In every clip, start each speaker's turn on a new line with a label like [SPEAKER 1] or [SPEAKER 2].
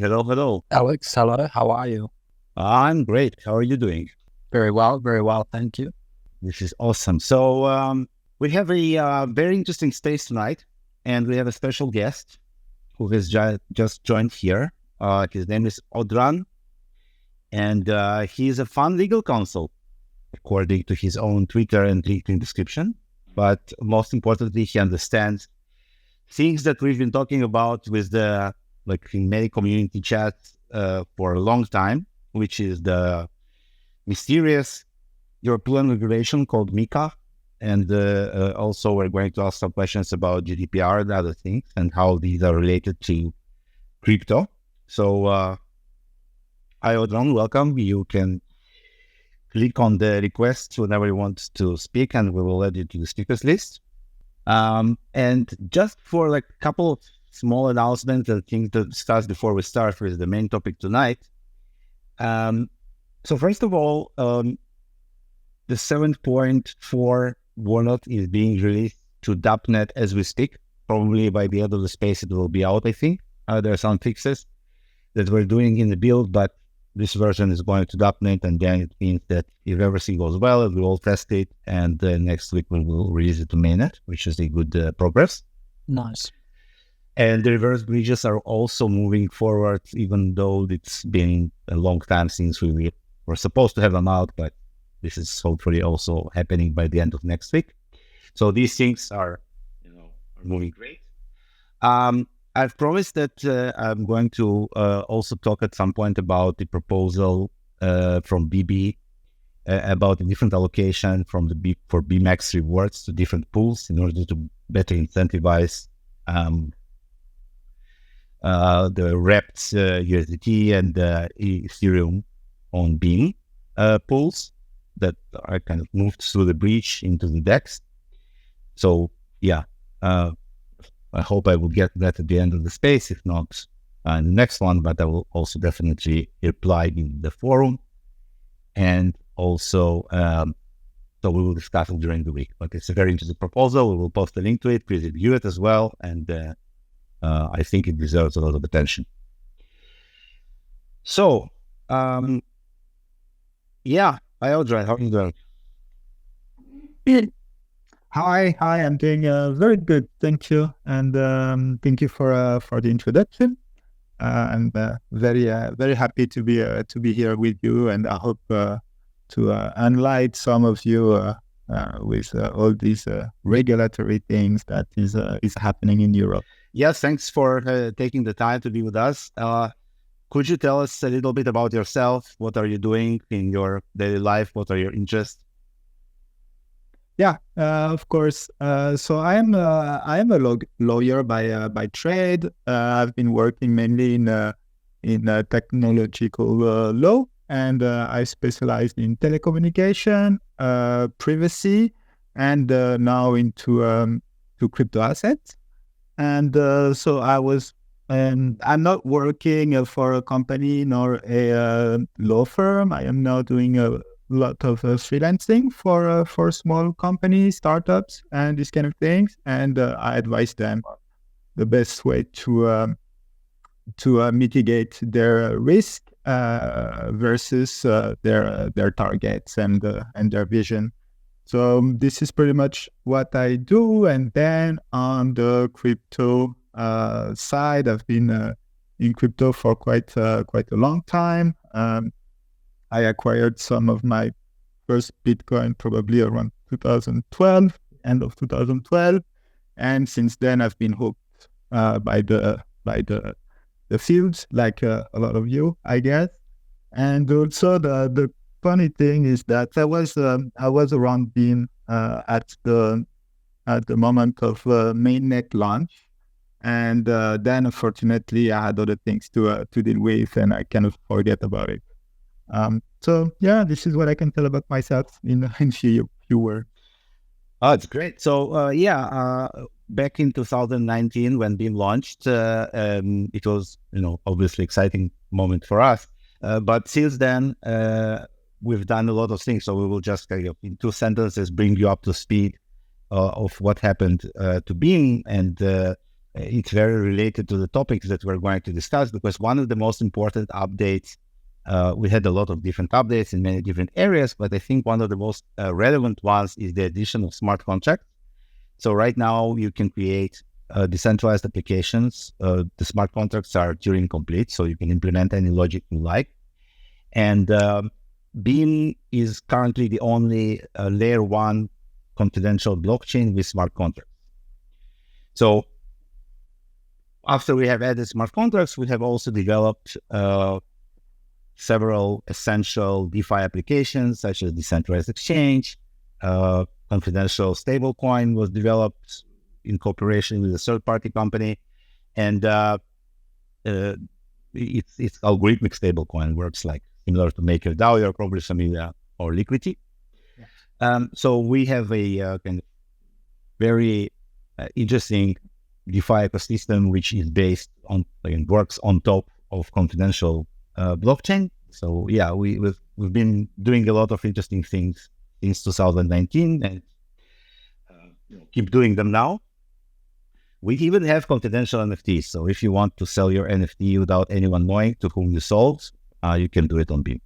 [SPEAKER 1] Hello, hello.
[SPEAKER 2] Alex, hello. How are you?
[SPEAKER 1] I'm great. How are you doing?
[SPEAKER 2] Very well. Thank you.
[SPEAKER 1] This is awesome. So we have a very interesting space tonight, and we have a special guest who has just joined here. His name is Odran, and he is a fun legal counsel, according to his own Twitter and LinkedIn description. But most importantly, he understands things that we've been talking about with in many community chats for a long time, which is the mysterious European regulation called MiCA. And also we're going to ask some questions about GDPR and other things and how these are related to crypto. So, hi, Odran, welcome. You can click on the request whenever you want to speak, and we will add you to the speakers list. And just for a couple of small announcements and things to discuss before we start with the main topic tonight. So first of all, the 7.4 wallet is being released to DAppNet as we speak. Probably by the end of the space, it will be out, I think. There are some fixes that we're doing in the build, but this version is going to DAppNet, and then it means that if everything goes well, we will test it, and next week we will release it to mainnet, which is a good progress.
[SPEAKER 2] Nice.
[SPEAKER 1] And the reverse bridges are also moving forward, even though it's been a long time since we were supposed to have them out, but this is hopefully also happening by the end of next week. So these things are moving great. I've promised that I'm going to also talk at some point about the proposal from BB about a different allocation from for BMax rewards to different pools in order to better incentivize the wrapped USDT and Ethereum on Beam pools that are kind of moved through the breach into the DEX. So yeah, I hope I will get that at the end of the space, if not in the next one, but I will also definitely reply in the forum. And also, so we will discuss it during the week. But it's a very interesting proposal. We will post a link to it. Please review it as well. And I think it deserves a lot of attention. So, yeah, hi, Odran, how are you doing?
[SPEAKER 3] Hi, I'm doing very good, thank you, and thank you for the introduction. I'm very happy to be here with you, and I hope to enlighten some of you with all these regulatory things that is happening in Europe.
[SPEAKER 1] Yes, thanks for taking the time to be with us. Could you tell us a little bit about yourself? What are you doing in your daily life? What are your interests?
[SPEAKER 3] Yeah, of course. So I am a lawyer by trade. I've been working mainly in technological law, and I specialize in telecommunication, privacy, and now into crypto assets. And so I'm not working for a company nor a law firm. I am now doing a lot of freelancing for small companies, startups, and these kind of things. And I advise them the best way to mitigate their risk versus their targets and their vision. So this is pretty much what I do. And then on the crypto side, I've been in crypto for quite a long time. I acquired some of my first Bitcoin probably around 2012, end of 2012, and since then I've been hooked by the fields, like a lot of you, I guess. And also the funny thing is that I was around Beam at the moment of mainnet launch, and then unfortunately I had other things to deal with, and I kind of forget about it. So yeah, this is what I can tell about myself in few words.
[SPEAKER 1] Oh, it's great. So back in 2019 when Beam launched, it was obviously exciting moment for us. But since then, we've done a lot of things. So we will just in 2 sentences bring you up to speed of what happened to Beam and it's very related to the topics that we're going to discuss, because one of the most important updates, we had a lot of different updates in many different areas, but I think one of the most relevant ones is the addition of smart contracts. So right now you can create decentralized applications. The smart contracts are Turing complete, so you can implement any logic you like. And Beam is currently the only layer 1 confidential blockchain with smart contracts. So after we have added smart contracts, we have also developed several essential DeFi applications, such as decentralized exchange. Confidential stablecoin was developed in cooperation with a third-party company, and it's algorithmic stablecoin. Works like similar to MakerDAO. You're probably familiar, or Liquidity. Yeah. So we have a kind of very interesting DeFi ecosystem, which is based on, works on top of confidential blockchain. So yeah, we've been doing a lot of interesting things since 2019, and keep doing them now. We even have confidential NFTs. So if you want to sell your NFT without anyone knowing to whom you sold, you can do it on Beam.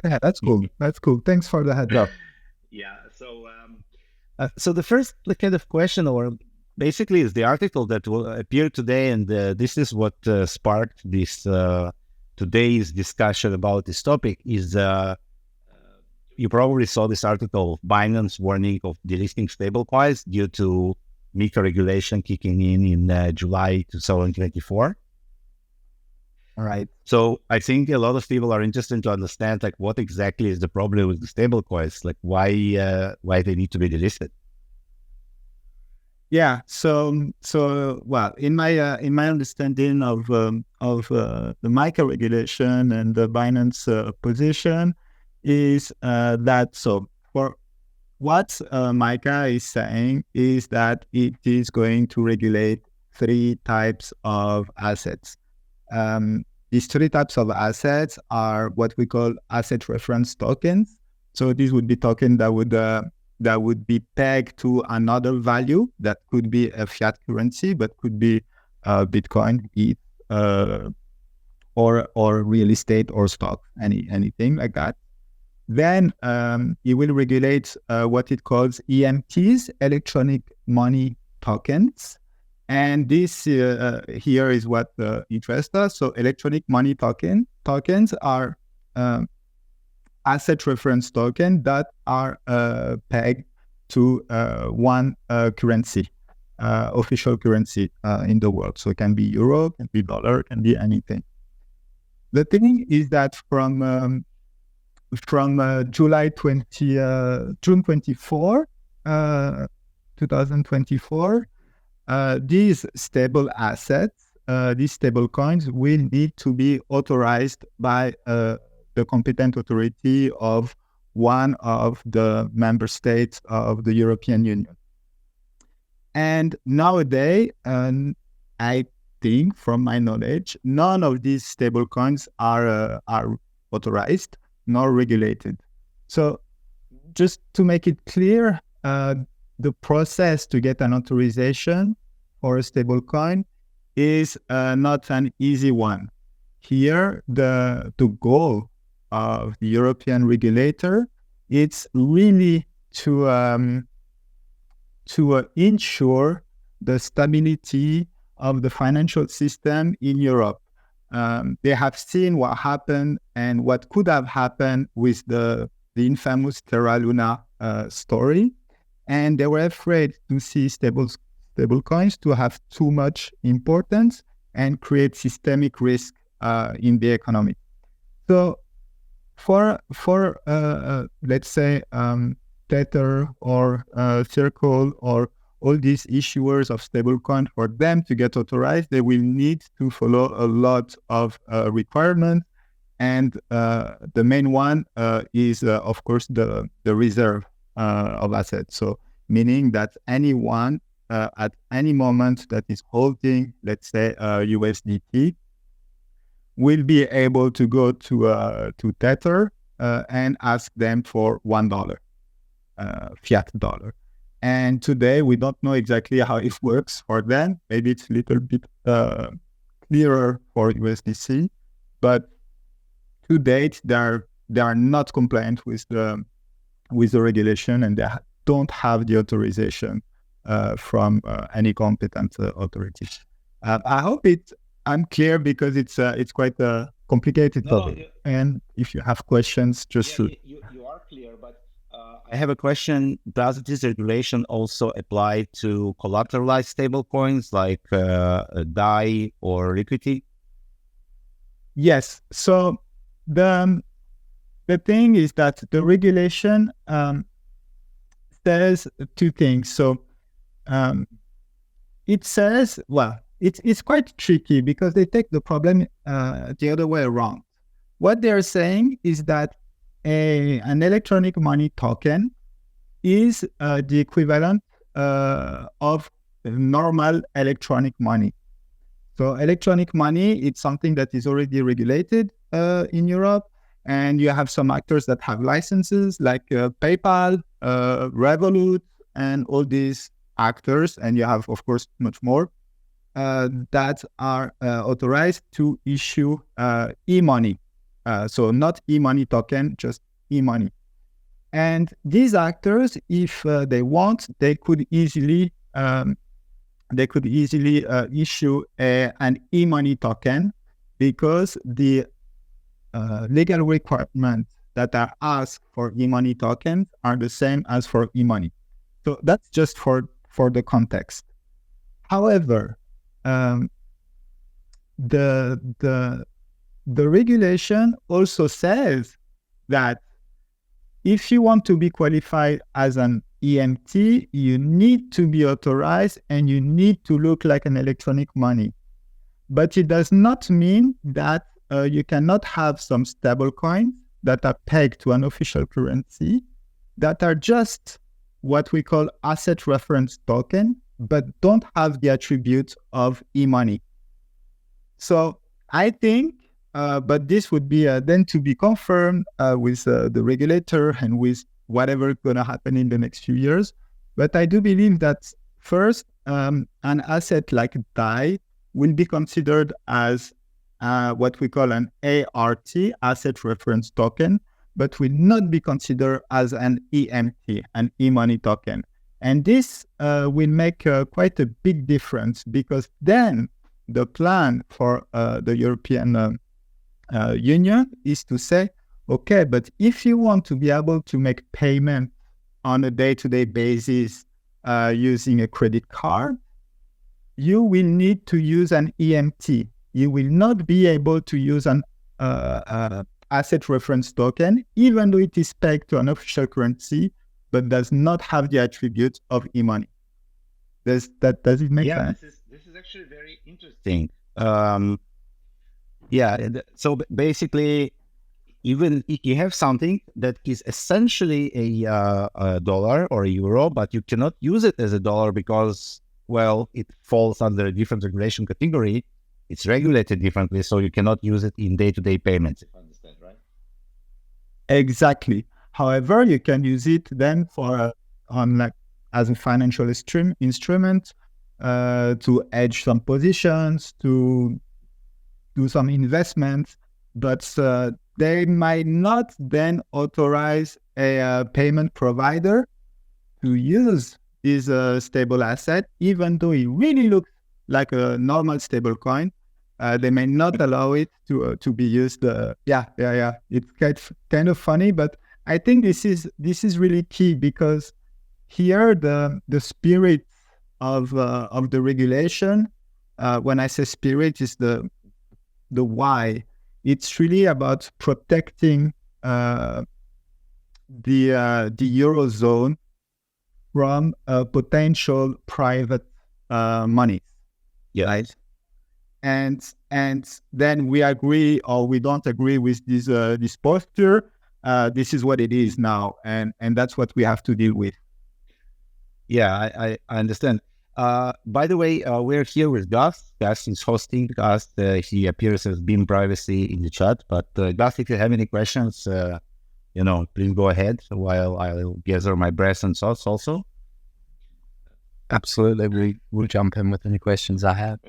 [SPEAKER 3] Yeah, that's cool. That's cool. Thanks for the heads up.
[SPEAKER 1] Yeah. So the first kind of question, or basically, is the article that will appear today, and this is what sparked this today's discussion about this topic. Is you probably saw this article of Binance warning of delisting stablecoins due to MiCA regulation kicking in July 2024.
[SPEAKER 3] All right.
[SPEAKER 1] So I think a lot of people are interested to understand what exactly is the problem with the stablecoins, why they need to be delisted.
[SPEAKER 3] Yeah. So well, in my understanding of the MiCA regulation and the Binance position is that, so for what MiCA is saying is that it is going to regulate 3 types of assets. These 3 types of assets are what we call asset reference tokens. So these would be tokens that would be pegged to another value that could be a fiat currency, but could be Bitcoin, ETH, or real estate or stock, anything like that. Then it will regulate what it calls EMTs, electronic money tokens. And this here is what interests us. So electronic money tokens are asset reference tokens that are pegged to one currency, official currency in the world. So it can be euro, can be dollar, can be anything. The thing is that from June 24, 2024, these stable assets, these stable coins will need to be authorized by the competent authority of one of the member states of the European Union. And nowadays, I think, from my knowledge, none of these stable coins are authorized nor regulated. So just to make it clear, the process to get an authorization for a stable coin is not an easy one. Here, the goal of the European regulator, it's really to ensure the stability of the financial system in Europe. They have seen what happened and what could have happened with the infamous Terra Luna story, and they were afraid to see stable coins to have too much importance and create systemic risk in the economy. So for let's say Tether or Circle or all these issuers of stablecoin, for them to get authorized, they will need to follow a lot of requirements. And the main one is, of course, the reserve of assets. So meaning that anyone at any moment that is holding, let's say, USDT, will be able to go to Tether and ask them for $1, fiat dollar. And today we don't know exactly how it works for them. Maybe it's a little bit clearer for USDC, but to date they are not compliant with the regulation, and they don't have the authorization from any competent authority. I hope I'm clear, because it's quite a complicated topic. And if you have questions, just
[SPEAKER 1] you are clear, but I have a question. Does this regulation also apply to collateralized stablecoins like DAI or Liquidity?
[SPEAKER 3] Yes. So the thing is that the regulation says two things. So it says, well, it's quite tricky, because they take the problem the other way around. What they're saying is that an electronic money token is the equivalent of normal electronic money. So electronic money, it's something that is already regulated in Europe, and you have some actors that have licenses like PayPal, Revolut, and all these actors, and you have, of course, much more that are authorized to issue e-money. So not e-money token, just e-money. And these actors, if they want, they could easily issue an e-money token, because the legal requirements that are asked for e-money tokens are the same as for e-money. So that's just for the context. However, the regulation also says that if you want to be qualified as an EMT, you need to be authorized and you need to look like an electronic money. But it does not mean that you cannot have some stable coins that are pegged to an official currency that are just what we call asset reference token, but don't have the attributes of e-money. So I think, but this would be then to be confirmed with the regulator and with whatever is going to happen in the next few years. But I do believe that first, an asset like DAI will be considered as what we call an ART, asset reference token, but will not be considered as an EMT, an e-money token. And this will make quite a big difference, because then the plan for the European Union is to say, okay, but if you want to be able to make payment on a day-to-day basis using a credit card, you will need to use an EMT. You will not be able to use an asset reference token, even though it is pegged to an official currency, but does not have the attributes of e-money. Does it make sense?
[SPEAKER 1] This is actually very interesting. So basically, even if you have something that is essentially a dollar or a euro, but you cannot use it as a dollar because, well, it falls under a different regulation category. It's regulated differently, so you cannot use it in day-to-day payments, if I understand, right?
[SPEAKER 3] Exactly. However, you can use it then for as a financial instrument to hedge some positions, to do some investments, but they might not then authorize a payment provider to use this stable asset, even though it really looks like a normal stable coin. They may not allow it to be used. It's kind of funny, but I think this is really key, because here the spirit of the regulation, when I say spirit, is the why. It's really about protecting the Eurozone from potential private money.
[SPEAKER 1] Yeah.
[SPEAKER 3] Right? And then we agree or we don't agree with this posture. This is what it is now, and that's what we have to deal with.
[SPEAKER 1] Yeah, I understand. By the way, we're here with Gus. Gus is hosting us. He appears as being privacy in the chat. But Gus, if you have any questions, please go ahead while I'll gather my breath and thoughts also.
[SPEAKER 2] Absolutely. We'll jump in with any questions I have.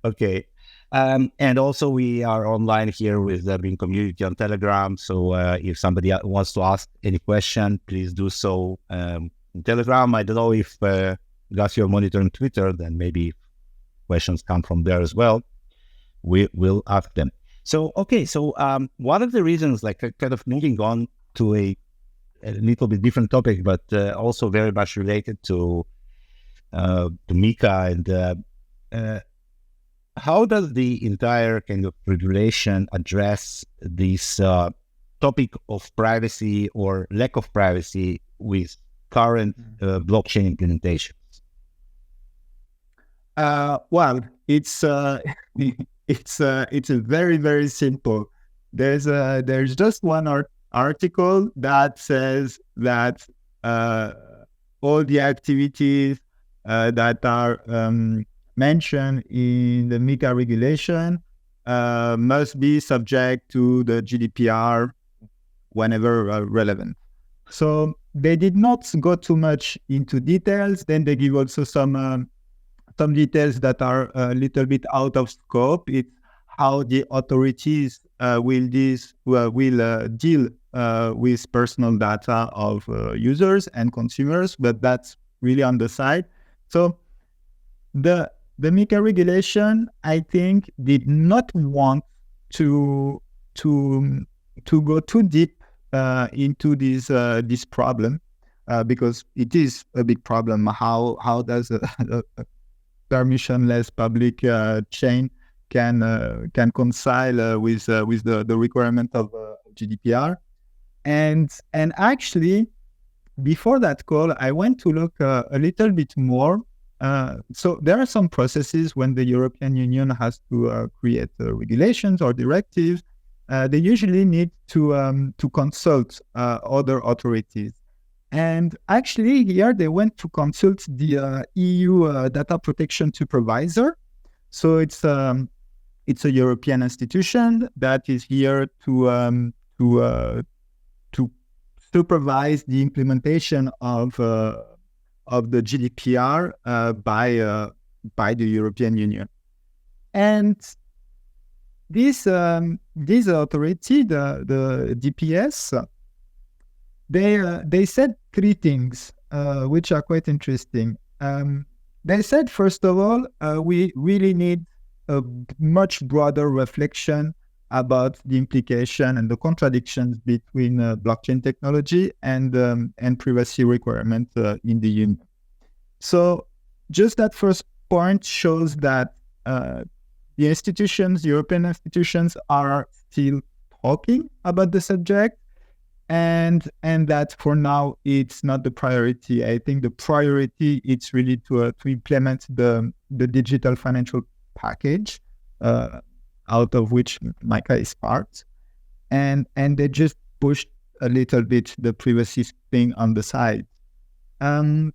[SPEAKER 1] Okay. And also we are online here with the Bean community on Telegram. So if somebody wants to ask any question, please do so in Telegram. I don't know if Gus, you're monitoring Twitter, then maybe questions come from there as well. We will ask them. So, okay. So one of the reasons, like kind of moving on to a little bit different topic, but also very much related to MiCA and how does the entire kind of regulation address this topic of privacy or lack of privacy with current blockchain implementations?
[SPEAKER 3] Well, it's it's a very, very simple. There's just one article that says that all the activities that are mentioned in the MiCA regulation must be subject to the GDPR whenever relevant. So they did not go too much into details. Then they give also some details that are a little bit out of scope. It's how the authorities will deal with personal data of users and consumers, but that's really on the side. So the MiCA regulation, I think, did not want to go too deep into this problem because it is a big problem. How does a permissionless public chain can reconcile with the requirement of GDPR? And actually, before that call, I went to look a little bit more. So there are some processes when the European Union has to create regulations or directives. They usually need to consult other authorities. And actually here they went to consult the EU Data Protection Supervisor. So it's a European institution that is here to supervise the implementation of the GDPR by the European Union. And this authority, the DPS, they said three things which are quite interesting. They said, first of all, we really need a much broader reflection about the implication and the contradictions between blockchain technology and privacy requirements in the Union. So just that first point shows that the European institutions are still talking about the subject, and that for now it's not the priority. I think the priority is really to implement the digital financial package, out of which MiCA is part, and they just pushed a little bit the privacy thing on the side. Then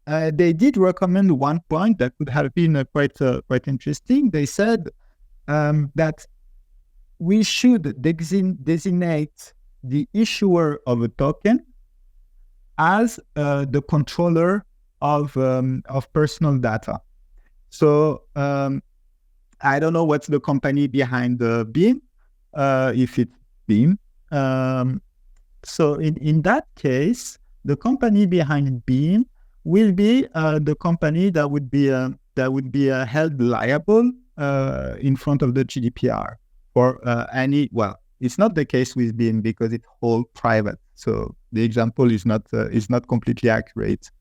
[SPEAKER 3] they did recommend one point that could have been quite interesting. They said that we should designate the issuer of a token as the controller of personal data. So I don't know what's the company behind the Beam, if it's Beam. So in that case, the company behind Beam will be the company that would be held liable in front of the GDPR for any. Well, it's not the case with Beam because it's all private. So the example is not completely accurate.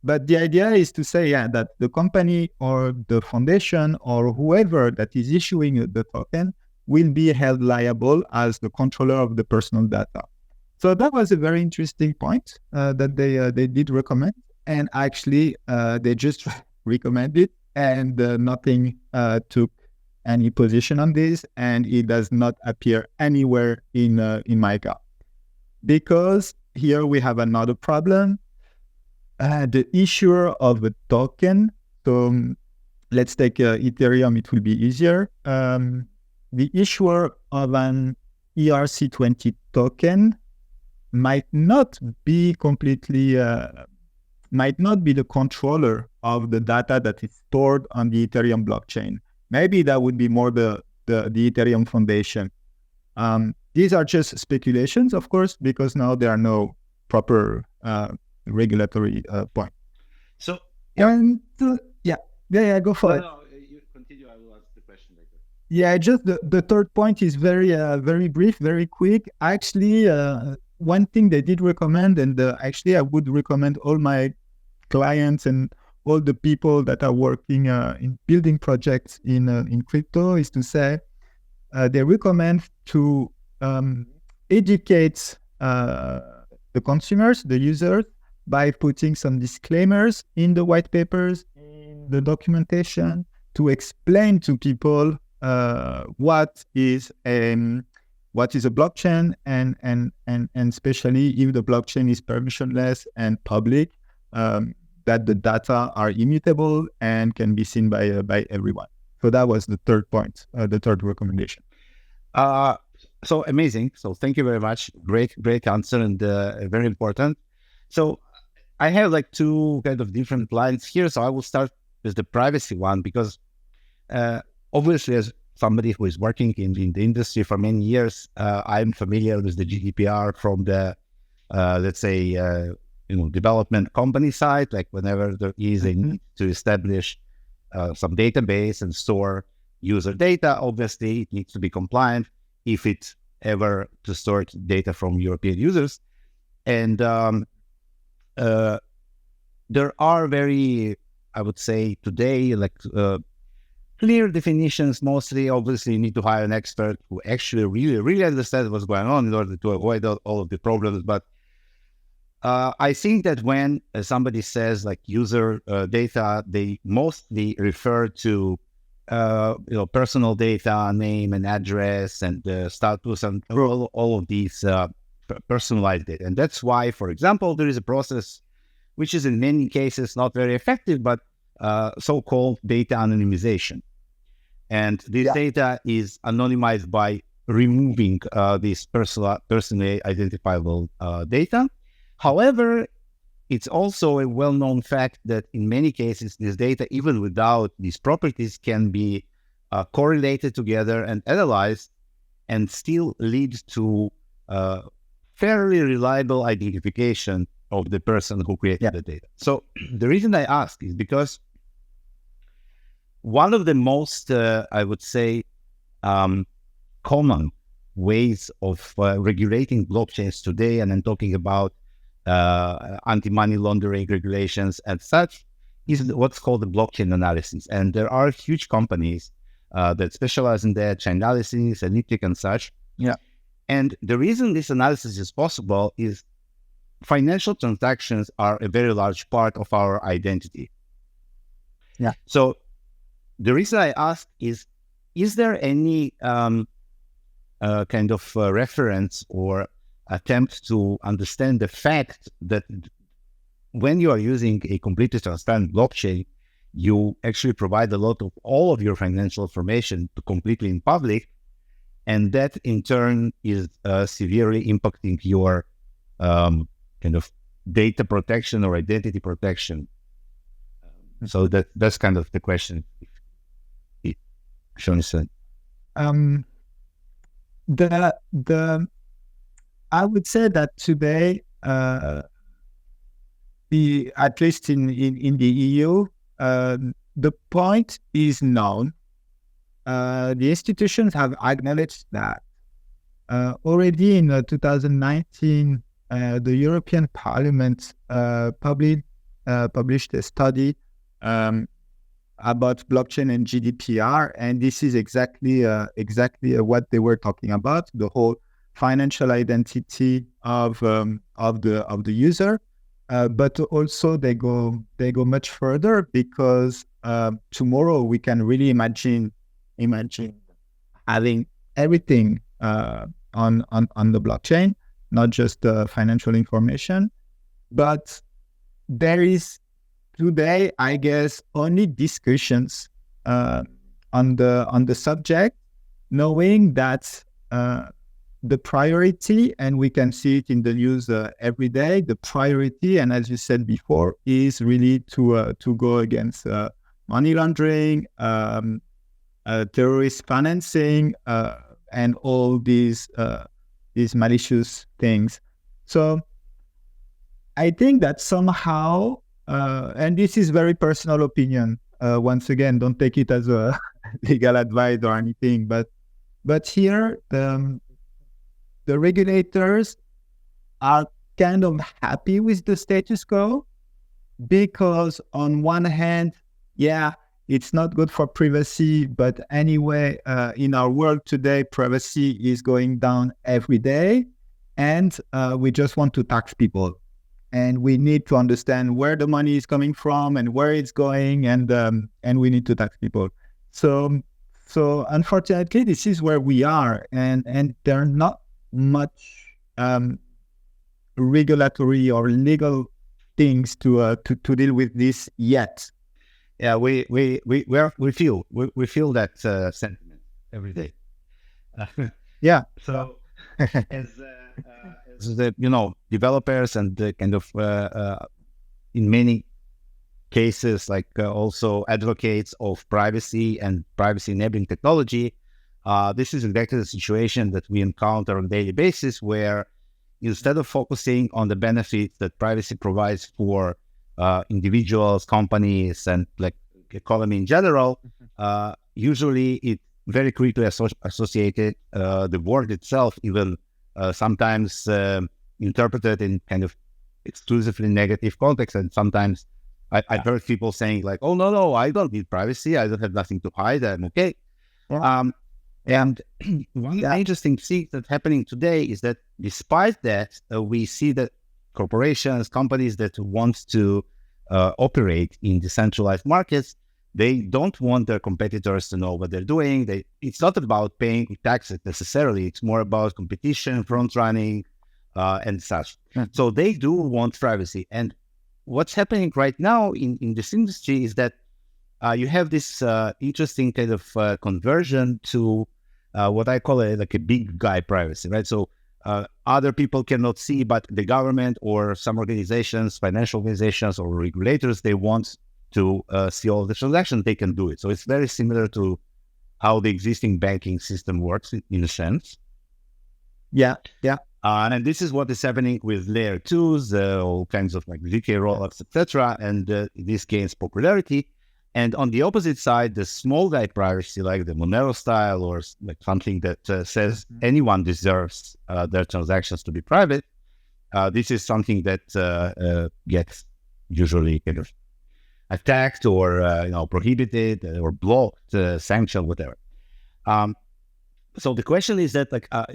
[SPEAKER 3] But the idea is to say, that the company or the foundation or whoever that is issuing the token will be held liable as the controller of the personal data. So that was a very interesting point that they did recommend. And actually, they just recommended, and nothing took any position on this, and it does not appear anywhere in MiCA. Because here we have another problem. The issuer of a token, so let's take Ethereum, it will be easier. The issuer of an ERC20 token might not be completely might not be the controller of the data that is stored on the Ethereum blockchain. Maybe that would be more the Ethereum Foundation. These are just speculations, of course, because now there are no proper regulatory point.
[SPEAKER 1] So,
[SPEAKER 3] go for it.
[SPEAKER 1] No, you continue. I will ask the question later.
[SPEAKER 3] Yeah, just the third point is very brief, very quick. Actually, one thing they did recommend, and actually I would recommend all my clients and all the people that are working in building projects in crypto, is to say they recommend to educate the consumers, the users, by putting some disclaimers in the white papers, in the documentation, to explain to people what is a blockchain, and especially if the blockchain is permissionless and public, that the data are immutable and can be seen by everyone. So that was the third point, the third recommendation.
[SPEAKER 1] So amazing. So thank you very much. Great answer, and very important. So I have like two kind of different lines here. So I will start with the privacy one, because obviously, as somebody who is working in the industry for many years, I'm familiar with the GDPR from the, let's say, development company side. Like whenever there is a need to establish some database and store user data, obviously it needs to be compliant if it's ever to store data from European users. And there are very, I would say today, like clear definitions. Mostly, obviously, you need to hire an expert who actually really understands what's going on in order to avoid all of the problems. But I think that when somebody says like user data, they mostly refer to personal data, name and address, and status, and all of these personalized data. And that's why, for example, there is a process which is in many cases not very effective, but so-called data anonymization. And this data is anonymized by removing this personally identifiable data. However, it's also a well-known fact that in many cases, this data, even without these properties, can be correlated together and analyzed, and still lead to fairly reliable identification of the person who created the data. So the reason I ask is because one of the most, I would say, common ways of regulating blockchains today, and I'm talking about anti-money laundering regulations and such, is what's called the blockchain analysis. And there are huge companies that specialize in that, Chainalysis, Elliptic, and such.
[SPEAKER 3] Yeah.
[SPEAKER 1] And the reason this analysis is possible is financial transactions are a very large part of our identity.
[SPEAKER 3] Yeah.
[SPEAKER 1] So the reason I ask is there any kind of reference or attempt to understand the fact that when you are using a completely transparent blockchain, you actually provide a lot of all of your financial information to completely in public, and that in turn is severely impacting your kind of data protection or identity protection. So that's kind of the question. Sean said.
[SPEAKER 3] I would say that today, at least in the EU, the point is known. The institutions have acknowledged that. Already in 2019, the European Parliament published a study about blockchain and GDPR, and this is exactly what they were talking about: the whole financial identity of the user, but also they go much further, because tomorrow we can really imagine having everything on the blockchain, not just financial information. But there is today, I guess, only discussions on the subject, knowing that the priority, and we can see it in the news every day, the priority, and as you said before, is really to go against money laundering, terrorist financing, and all these malicious things. So I think that somehow, and this is very personal opinion. Once again, don't take it as a legal advice or anything, but here the regulators are kind of happy with the status quo, because on one hand, yeah, it's not good for privacy, but anyway, in our world today, privacy is going down every day, and we just want to tax people. And we need to understand where the money is coming from and where it's going, and we need to tax people. So unfortunately, this is where we are, and there are not much regulatory or legal things to deal with this yet.
[SPEAKER 1] Yeah, we feel that sentiment every day.
[SPEAKER 3] Yeah.
[SPEAKER 1] So as the developers and the kind of in many cases, like also advocates of privacy and privacy enabling technology, this is exactly the situation that we encounter on a daily basis, where instead of focusing on the benefits that privacy provides for individuals, companies, and like economy in general, usually it very quickly associated the word itself, even sometimes interpreted in kind of exclusively negative context. And sometimes I've heard people saying like, "Oh no, I don't need privacy. I don't have nothing to hide. I'm okay."
[SPEAKER 3] Yeah.
[SPEAKER 1] And one interesting thing that's happening today is that despite that, we see that corporations, companies that want to operate in decentralized markets, they don't want their competitors to know what they're doing. It's not about paying taxes necessarily. It's more about competition, front running, and such. So they do want privacy. And what's happening right now in this industry is that you have this interesting kind of conversion to what I call like a big guy privacy, right? So other people cannot see, but the government or some organizations, financial organizations or regulators, they want to see all the transactions, they can do it. So it's very similar to how the existing banking system works in a sense.
[SPEAKER 3] Yeah.
[SPEAKER 1] And this is what is happening with layer 2s, all kinds of like ZK rollups, etc. And this gains popularity. And on the opposite side, the small guy privacy, like the Monero style, or like something that says anyone deserves their transactions to be private, this is something that gets usually kind of attacked or prohibited or blocked, sanctioned, whatever. So the question is that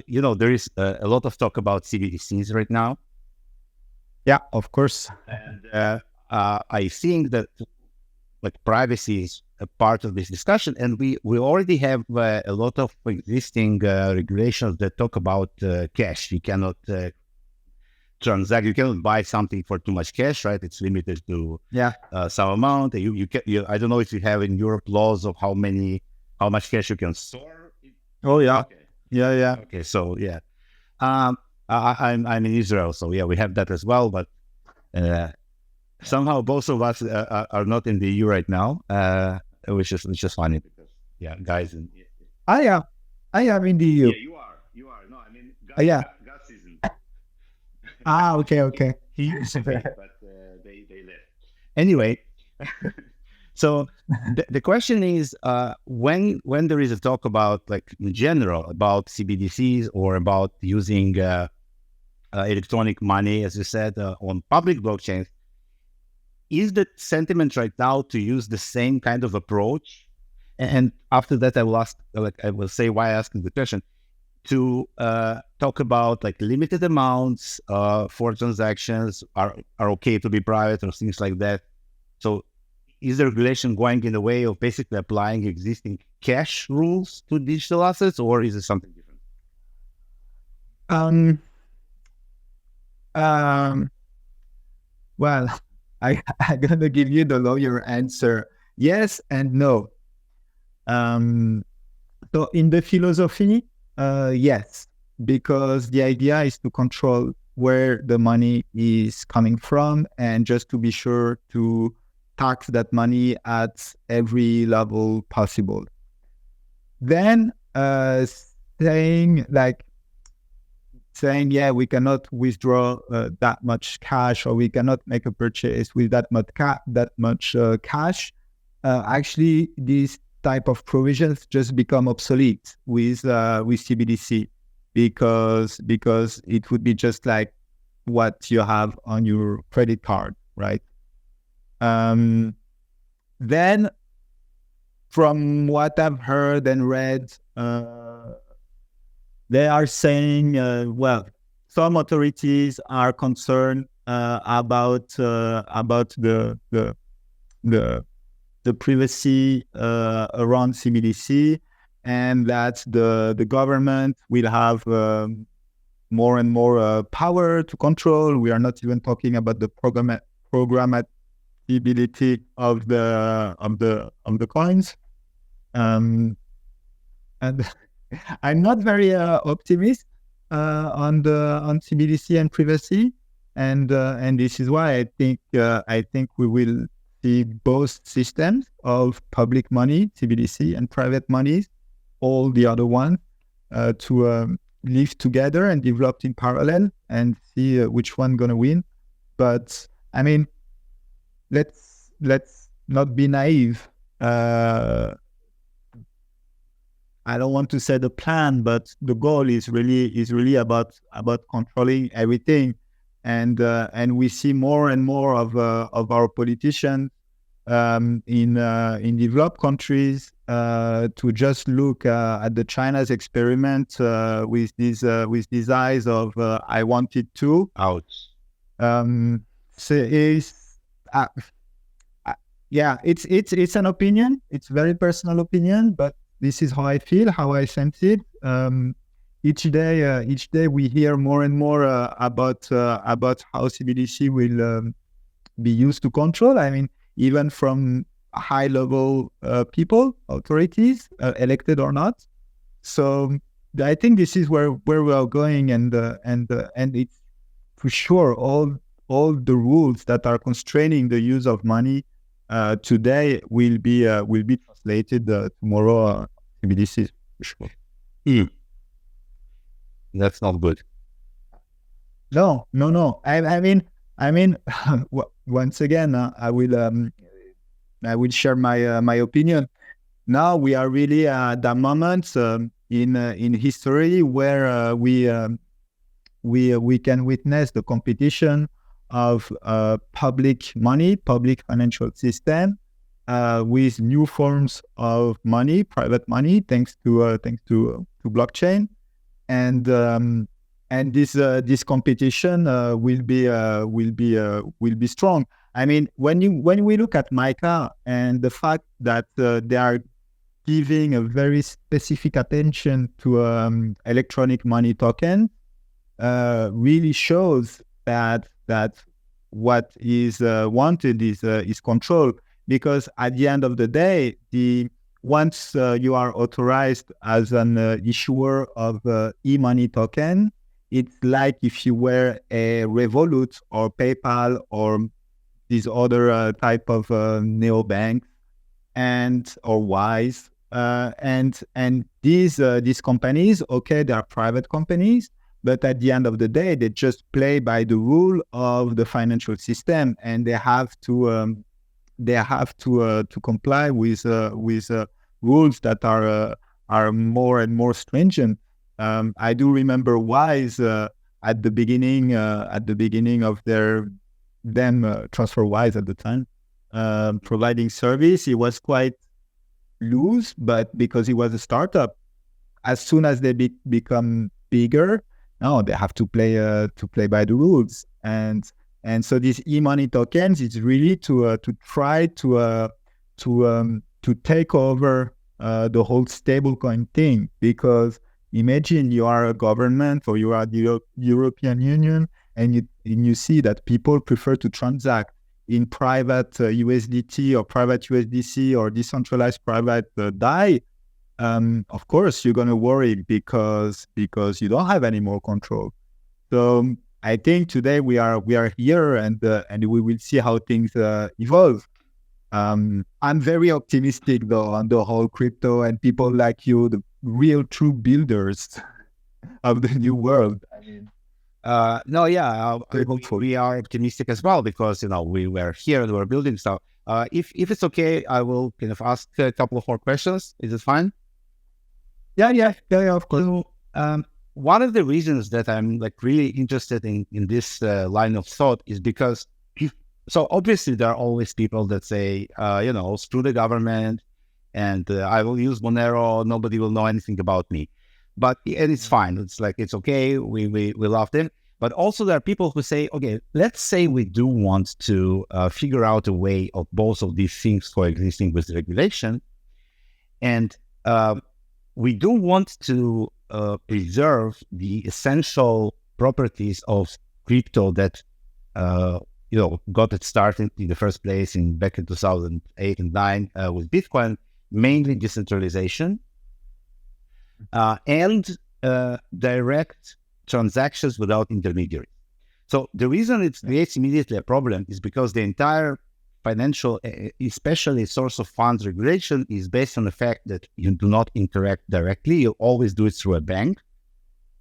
[SPEAKER 1] there is a lot of talk about CBDCs right now.
[SPEAKER 3] Yeah, of course.
[SPEAKER 1] And I think that like privacy is a part of this discussion, and we already have a lot of existing regulations that talk about cash. You cannot transact. You cannot buy something for too much cash, right? It's limited to some amount. I don't know if you have in Europe laws of how much cash you can store.
[SPEAKER 3] Oh yeah,
[SPEAKER 1] okay.
[SPEAKER 3] yeah.
[SPEAKER 1] Okay, so yeah, I'm in Israel, so yeah, we have that as well. But somehow both of us are not in the EU right now, which is funny because guys.
[SPEAKER 3] I am in the EU.
[SPEAKER 1] Yeah, you are. No, I mean, Gus isn't.
[SPEAKER 3] Okay.
[SPEAKER 1] He used to be, but they left. Anyway, so the question is, when there is a talk about, like in general, about CBDCs or about using electronic money, as you said, on public blockchains, is the sentiment right now to use the same kind of approach? And after that, I will say why I asked the question, to talk about like limited amounts for transactions are okay to be private or things like that. So is the regulation going in the way of basically applying existing cash rules to digital assets, or is it something different?
[SPEAKER 3] Well, I'm gonna give you the lawyer answer. Yes and no. So in the philosophy, yes. because the idea is to control where the money is coming from and just to be sure to tax that money at every level possible. Then saying, yeah, we cannot withdraw that much cash, or we cannot make a purchase with that much cash. Actually, these type of provisions just become obsolete with CBDC, because it would be just like what you have on your credit card, right? Then, from what I've heard and read, they are saying, well, some authorities are concerned about the privacy around CBDC, and that the government will have more and more power to control. We are not even talking about the programmability of the coins, and I'm not very optimist on CBDC and privacy, and this is why I think we will see both systems of public money, CBDC, and private monies, all the other ones, to live together and develop in parallel and see which one gonna win. But I mean, let's not be naive. I don't want to say the plan, but the goal is really about controlling everything, and we see more and more of our politicians in developed countries to just look at the China's experiment with these eyes of I wanted to.
[SPEAKER 1] Ouch.
[SPEAKER 3] Yeah, it's an opinion. It's a very personal opinion, but this is how I feel, how I sense it. Each day we hear more and more about how CBDC will be used to control. I mean, even from high level people, authorities, elected or not. So I think this is where we are going, and it's for sure all the rules that are constraining the use of money today will be translated tomorrow. CBDCs, for sure.
[SPEAKER 1] That's not good.
[SPEAKER 3] No. I mean, once again, I will share my opinion. Now we are really at that moment in history where we can witness the competition of public money, public financial system, with new forms of money, private money, thanks to blockchain, and this competition will be strong. I mean, when we look at MiCA and the fact that they are giving a very specific attention to electronic money token, really shows that what is wanted is control. Because at the end of the day, once you are authorized as an issuer of e-money token, it's like if you were a Revolut or PayPal or these other type of neobanks or Wise, and these companies, okay, they are private companies, but at the end of the day, they just play by the rule of the financial system, and they have to comply with rules that are more and more stringent. I do remember Wise at the beginning of them TransferWise at the time, providing service. It was quite loose, but because it was a startup, as soon as they become bigger, now they have to play by the rules. And so these e-money tokens is really to try to take over the whole stablecoin thing. Because imagine you are a government or you are the European Union, and you see that people prefer to transact in private USDT or private USDC or decentralized private DAI of course you're gonna worry because you don't have any more control. So I think today we are here, and we will see how things evolve. I'm very optimistic though on the whole crypto and people like you, the real true builders of the new world. I mean,
[SPEAKER 1] we are optimistic as well because we were here and we're building stuff. If it's okay, I will kind of ask a couple of more questions. Is it fine?
[SPEAKER 3] Yeah, of course.
[SPEAKER 1] So, one of the reasons that I'm really interested in this line of thought is because, so obviously there are always people that say, screw the government, and I will use Monero. Nobody will know anything about me, and it's fine. It's okay. We love them. But also there are people who say, okay, let's say we do want to figure out a way of both of these things coexisting with regulation, and we do want to preserve the essential properties of crypto that got it started in the first place back in 2008 and 9 with Bitcoin, mainly decentralization and direct transactions without intermediaries. So the reason it creates immediately a problem is because the entire financial, especially source of funds regulation, is based on the fact that you do not interact directly. You always do it through a bank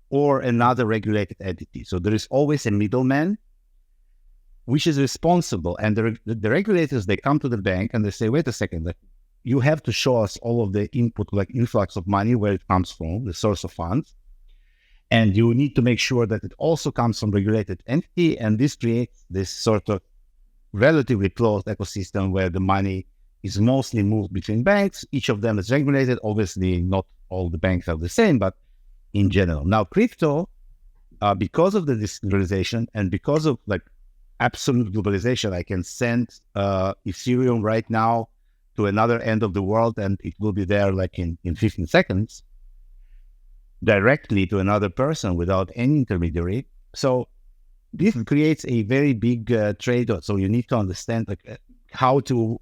[SPEAKER 1] or another regulated entity. So there is always a middleman which is responsible. And the regulators, they come to the bank and they say, wait a second, you have to show us all of the input, influx of money, where it comes from, the source of funds. And you need to make sure that it also comes from regulated entity. And this creates this sort of relatively closed ecosystem where the money is mostly moved between banks. Each of them is regulated. Obviously, not all the banks are the same, but in general. Now, crypto, because of the decentralization and because of absolute globalization, I can send Ethereum right now to another end of the world and it will be there in 15 seconds directly to another person without any intermediary. So this creates a very big trade-off. So you need to understand how to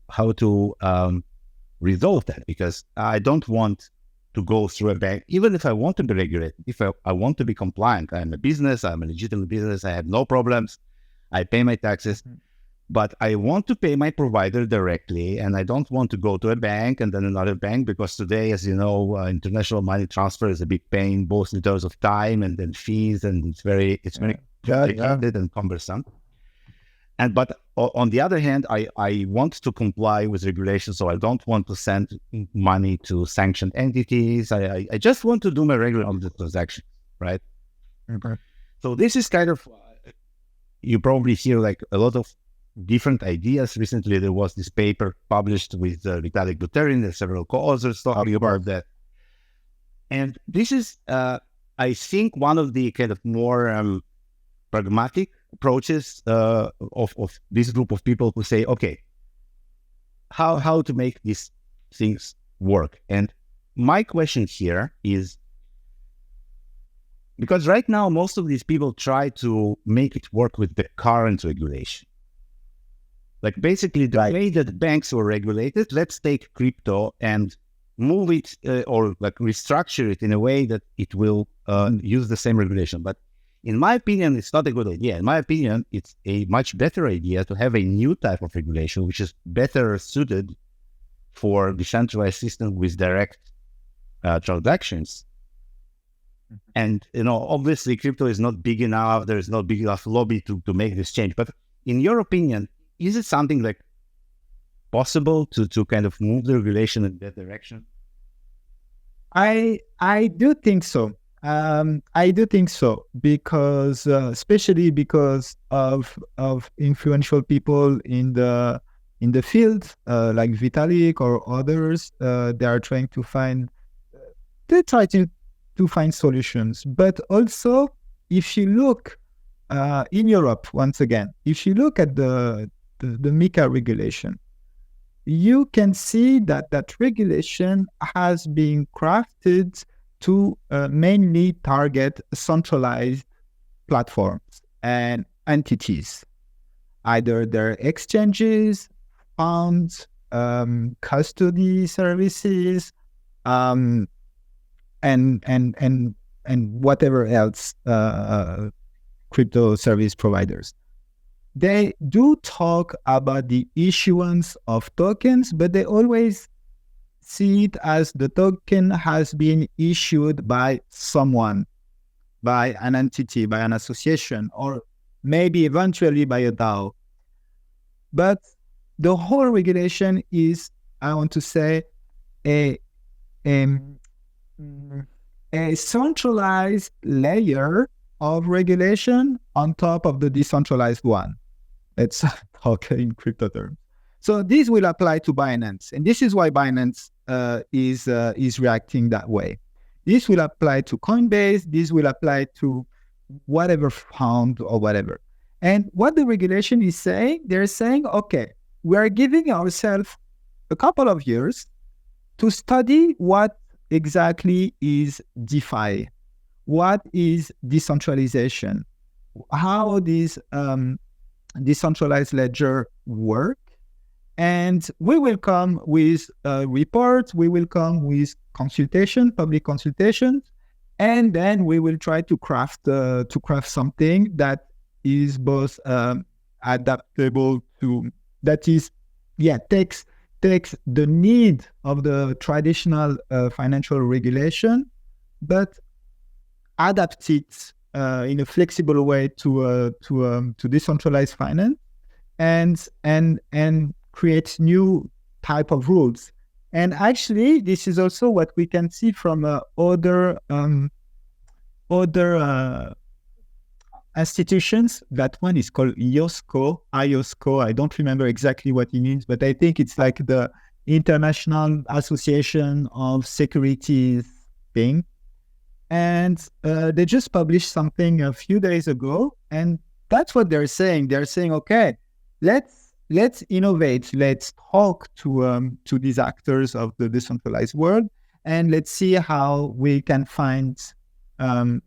[SPEAKER 1] resolve that, because I don't want to go through a bank, even if I want to be regulated, if I want to be compliant. I'm a business, I'm a legitimate business, I have no problems, I pay my taxes, but I want to pay my provider directly, and I don't want to go to a bank and then another bank, because today, as you know, international money transfer is a big pain, both in terms of time and then fees, and it's very complicated and cumbersome. But on the other hand, I want to comply with regulations, so I don't want to send money to sanctioned entities. I just want to do my regular transactions, right?
[SPEAKER 3] Okay.
[SPEAKER 1] So this is kind of, you probably hear a lot of different ideas. Recently, there was this paper published with Vitalik Buterin and several co-authors talking about that. And this is, I think, one of the kind of more pragmatic approaches of this group of people who say, okay, how to make these things work? And my question here is, because right now, most of these people try to make it work with the current regulation. Basically, the way that banks were regulated, let's take crypto and move it or restructure it in a way that it will use the same regulation. But in my opinion, it's not a good idea. In my opinion, it's a much better idea to have a new type of regulation, which is better suited for decentralized system with direct transactions. And, obviously crypto is not big enough. There is not big enough lobby to make this change. But in your opinion, is it something possible to kind of move the regulation in that direction?
[SPEAKER 3] I do think so. I do think so, because especially because of influential people in the field, like Vitalik or others. They are trying to find solutions. But also, if you look in Europe, once again, if you look at the MiCA regulation, you can see that regulation has been crafted to mainly target centralized platforms and entities, either their exchanges, funds, custody services, and whatever else crypto service providers. They do talk about the issuance of tokens, but they always see it as the token has been issued by someone, by an entity, by an association, or maybe eventually by a DAO. But the whole regulation is, I want to say, a centralized layer of regulation on top of the decentralized one. Let's talk in crypto terms. So this will apply to Binance, and this is why Binance is reacting that way. This will apply to Coinbase. This will apply to whatever fund or whatever. And what the regulation is saying, they're saying, okay, we are giving ourselves a couple of years to study what exactly is DeFi, what is decentralization, how these decentralized ledger work. And we will come with reports, we will come with consultation, public consultations, and then we will try to craft something that is both adaptable to, that is, takes the need of the traditional financial regulation, but adapts it in a flexible way to decentralized finance, and creates new type of rules. And actually, this is also what we can see from other institutions. That one is called IOSCO. I don't remember exactly what it means, but I think it's like the International Association of Securities thing. And they just published something a few days ago, and that's what they're saying. They're saying, okay, let's innovate. Let's talk to these actors of the decentralized world, and let's see how we can find, how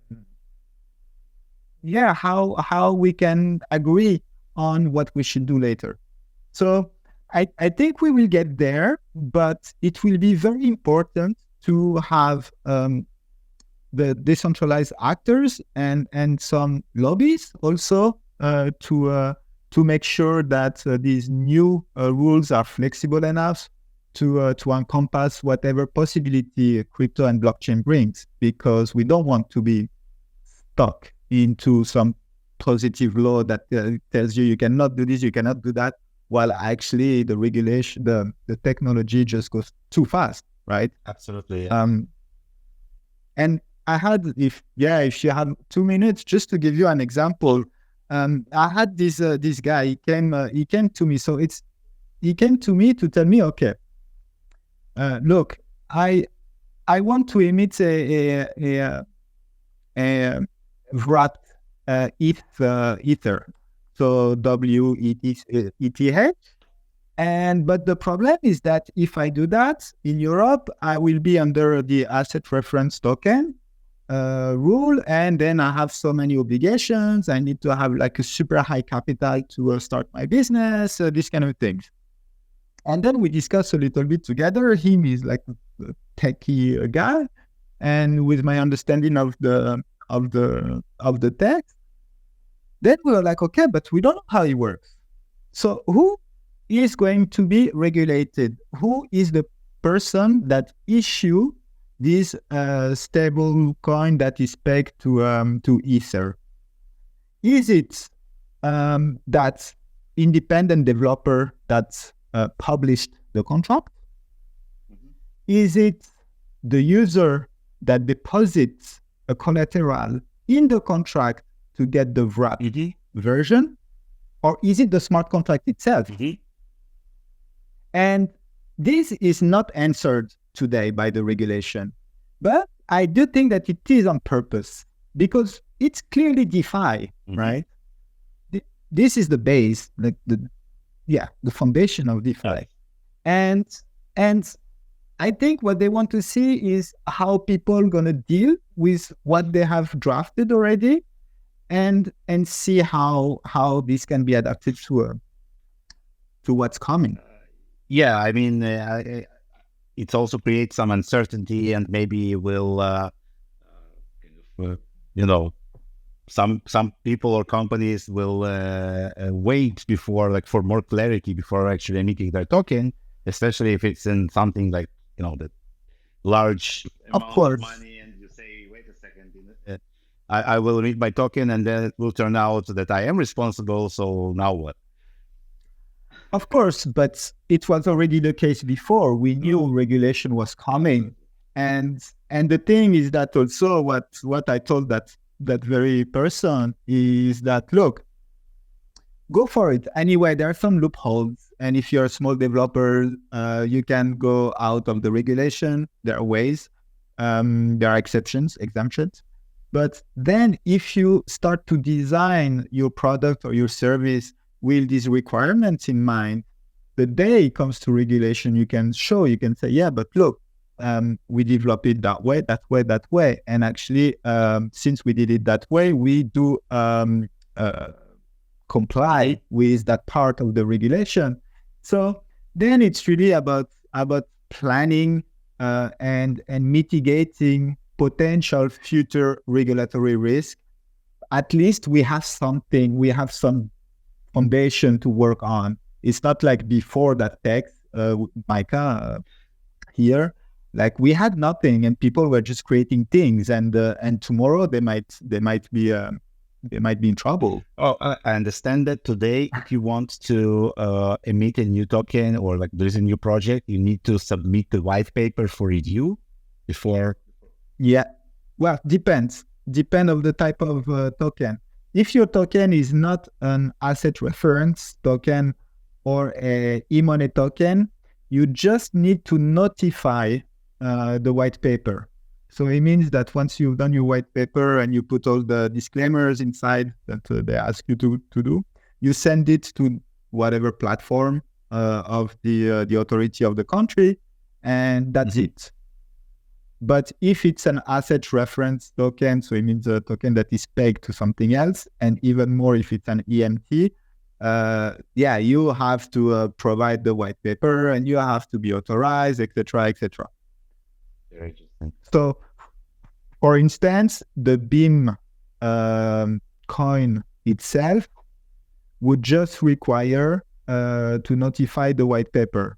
[SPEAKER 3] we can agree on what we should do later. So I think we will get there, but it will be very important to have the decentralized actors and some lobbies also to make sure that these new rules are flexible enough to encompass whatever possibility crypto and blockchain brings, because we don't want to be stuck into some positive law that tells you cannot do this, you cannot do that, while actually the regulation, the technology just goes too fast, right?
[SPEAKER 1] Absolutely. Yeah.
[SPEAKER 3] And I had, if you had 2 minutes, just to give you an example, I had this guy. He came to me. So he came to me to tell me, okay, look, I want to emit a wrapped Ether, so WETH. But the problem is that if I do that in Europe, I will be under the asset reference token rule, and then I have so many obligations. I need to have like a super high capital to start my business, this kind of things. And then we discuss a little bit together. Him is like a techie guy, and with my understanding of the text, then we were like, okay, but we don't know how it works. So who is going to be regulated? Who is the person that issue this stable coin that is pegged to Ether? Is it that independent developer that published the contract? Mm-hmm. Is it the user that deposits a collateral in the contract to get the wrapped version? Or is it the smart contract itself? Mm-hmm. And this is not answered today by the regulation. But I do think that it is on purpose, because it's clearly DeFi, right? This is the base, like the foundation of DeFi. Right. And I think what they want to see is how people are going to deal with what they have drafted already, and see how this can be adapted to what's coming.
[SPEAKER 1] Yeah, I mean, it also creates some uncertainty, and maybe will, some people or companies will wait before, for more clarity before actually emitting their token, especially if it's in something like, the large amount of money, and you say, wait a second, I will emit my token, and then it will turn out that I am responsible. So now what?
[SPEAKER 3] Of course, but it was already the case before. We knew regulation was coming, and the thing is that also what I told that very person is that, look, go for it. Anyway, there are some loopholes, and if you're a small developer, you can go out of the regulation. There are ways, there are exemptions. But then if you start to design your product or your service with these requirements in mind, the day it comes to regulation, you can say, yeah, but look, we develop it that way. And actually, since we did it that way, we do comply with that part of the regulation. So then it's really about planning and mitigating potential future regulatory risk. At least we have some foundation to work on. It's not like before that text, MiCA here, like we had nothing and people were just creating things, and tomorrow they might be in trouble.
[SPEAKER 1] Oh, I understand that today, if you want to emit a new token or there's a new project, you need to submit the white paper for review before.
[SPEAKER 3] Yeah, well, depends of the type of token. If your token is not an asset reference token or a e-money token, you just need to notify the white paper. So it means that once you've done your white paper and you put all the disclaimers inside that they ask you to do, you send it to whatever platform of the authority of the country, and that's it. But if it's an asset reference token, so it means a token that is pegged to something else, and even more if it's an EMT, you have to provide the white paper, and you have to be authorized, etc., etc.
[SPEAKER 1] Very interesting.
[SPEAKER 3] So, for instance, the BEAM coin itself would just require to notify the white paper,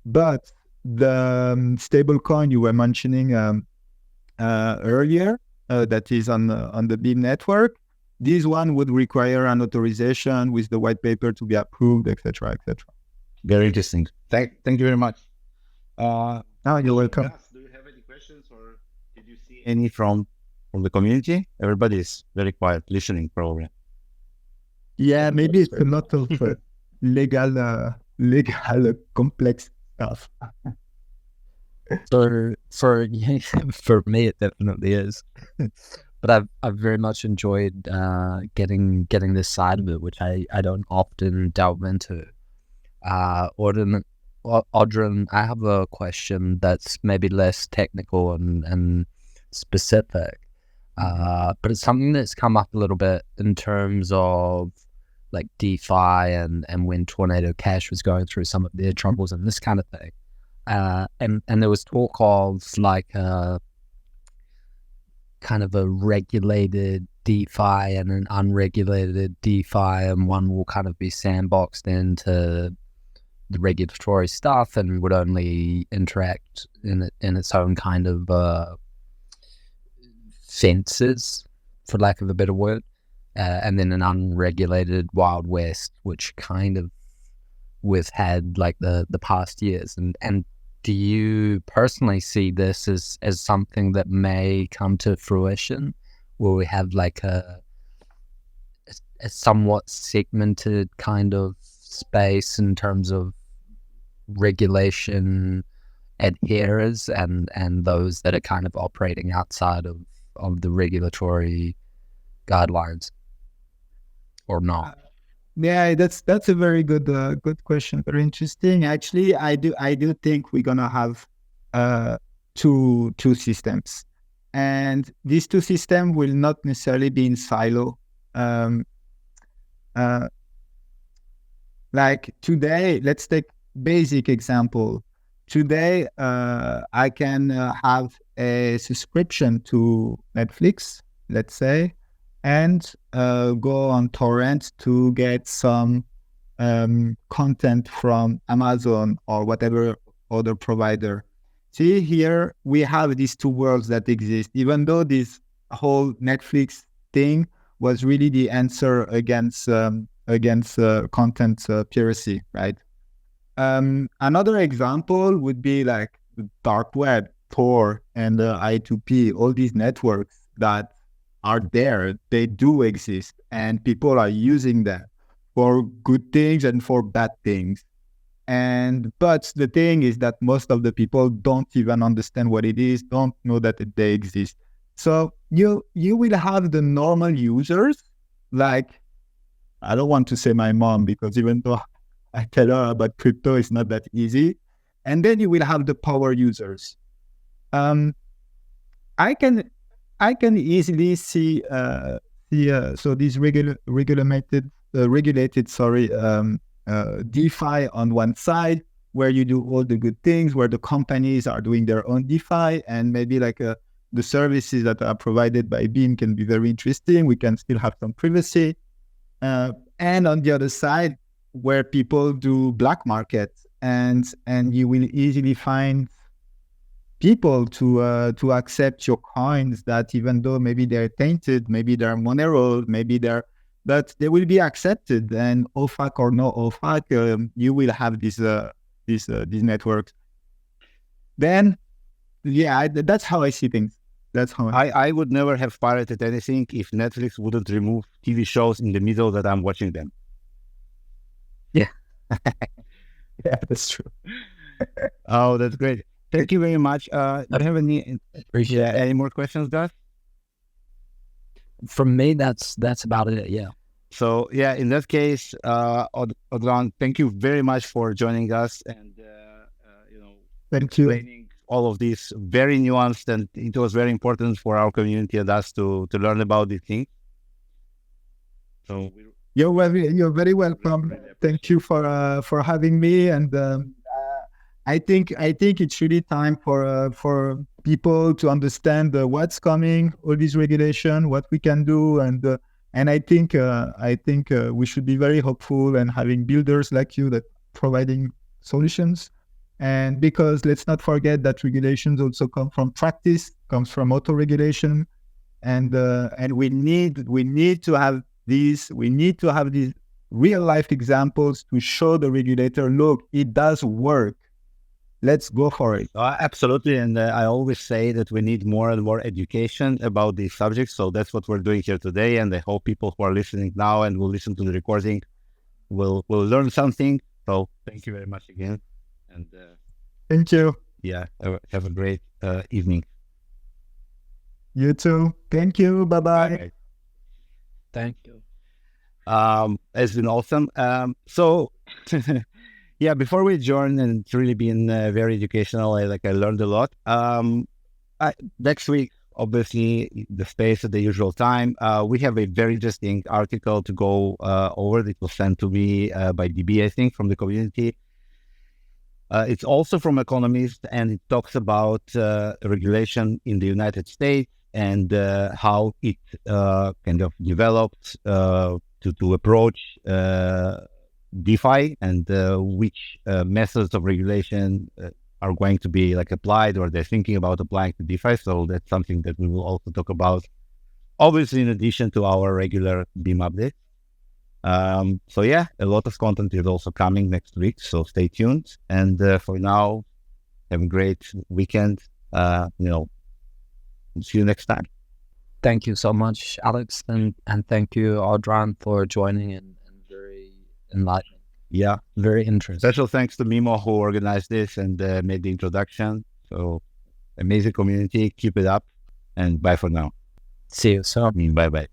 [SPEAKER 3] but the stable coin you were mentioning earlier, that is on the BEAM network, this one would require an authorization with the white paper to be approved, etc., etc.
[SPEAKER 1] Very interesting. Thank you very much.
[SPEAKER 3] You're welcome.
[SPEAKER 1] Gus, do you have any questions, or did you see any from the community? Everybody is very quiet, listening probably.
[SPEAKER 3] Yeah, maybe it's a lot of legal complex stuff.
[SPEAKER 2] So for me, it definitely is. But I've very much enjoyed getting this side of it, which I don't often delve into. Odran, I have a question that's maybe less technical and specific, but it's something that's come up a little bit in terms of like DeFi and when Tornado Cash was going through some of their troubles and this kind of thing. And there was talk of like a kind of a regulated DeFi and an unregulated DeFi, and one will kind of be sandboxed into the regulatory stuff and would only interact in its own kind of fences, for lack of a better word, and then an unregulated Wild West, which kind of we've had like the past years. And do you personally see this as something that may come to fruition, where we have like a somewhat segmented kind of space in terms of regulation adherers and those that are kind of operating outside of the regulatory guidelines, or not?
[SPEAKER 3] Yeah, that's a very good question. Very interesting. Actually, I do think we're gonna have two systems, and these two systems will not necessarily be in silo. Like today, let's take basic example. today I can have a subscription to Netflix, let's say, and go on torrent to get some content from Amazon or whatever other provider. See, here we have these two worlds that exist, even though this whole Netflix thing was really the answer against content piracy, right? Another example would be like the dark web, Tor, and I2P, all these networks that are there. They do exist, and people are using them for good things and for bad things. But the thing is that most of the people don't even understand what it is, don't know that they exist. So you will have the normal users, like, I don't want to say my mom, because even though I tell her about crypto, it's not that easy. And then you will have the power users. I can easily see so these regulated DeFi on one side, where you do all the good things, where the companies are doing their own DeFi, and maybe like the services that are provided by Beam can be very interesting. We can still have some privacy. And on the other side, where people do black market, and you will easily find people to accept your coins that, even though maybe they're tainted, maybe they're Monero, but they will be accepted. And OFAC or no OFAC, you will have these networks. Then, yeah, that's how I see things. That's how
[SPEAKER 1] I would never have pirated anything if Netflix wouldn't remove TV shows in the middle that I'm watching them.
[SPEAKER 2] Yeah.
[SPEAKER 3] Yeah, that's true.
[SPEAKER 1] Oh, that's great. Thank you very much. Do you have any more questions, Gus?
[SPEAKER 2] From me, that's about it. Yeah.
[SPEAKER 1] So yeah, in that case, Odran, thank you very much for joining us and
[SPEAKER 3] thank you.
[SPEAKER 1] Explaining all of this very nuanced, and it was very important for our community and us to learn about these things. So
[SPEAKER 3] you're very welcome. Thank you for having me, and I think it's really time for people to understand what's coming, all these regulation, what we can do, and I think we should be very hopeful and having builders like you that providing solutions. And because let's not forget that regulations also come from practice, comes from auto-regulation, and we need to have these real life examples to show the regulator, look, it does work. Let's go for it.
[SPEAKER 1] Absolutely. And I always say that we need more and more education about these subjects. So that's what we're doing here today. And I hope people who are listening now and will listen to the recording will learn something. So thank you very much again. And
[SPEAKER 3] thank you.
[SPEAKER 1] Yeah, have a great evening.
[SPEAKER 3] You too. Thank you. Bye-bye.
[SPEAKER 1] Bye.
[SPEAKER 2] Thank you.
[SPEAKER 1] It's been awesome. So yeah, before we adjourn, and it's really been very educational. I learned a lot. Next week, obviously, the space at the usual time. We have a very interesting article to go over. It was sent to me by DB, I think, from the community. It's also from Economist, and it talks about regulation in the United States and how it kind of developed to approach DeFi, and which methods of regulation are going to be applied, or they're thinking about applying to DeFi. So that's something that we will also talk about, obviously, in addition to our regular Beam updates. So yeah, a lot of content is also coming next week, so stay tuned. And for now, have a great weekend. See you next time.
[SPEAKER 2] Thank you so much, Alex, and thank you, Odran, for joining and very enlightening.
[SPEAKER 1] Yeah,
[SPEAKER 2] very interesting.
[SPEAKER 1] Special thanks to Mimo, who organized this and made the introduction. So amazing community, keep it up, and bye for now.
[SPEAKER 2] See you soon.
[SPEAKER 1] Bye bye.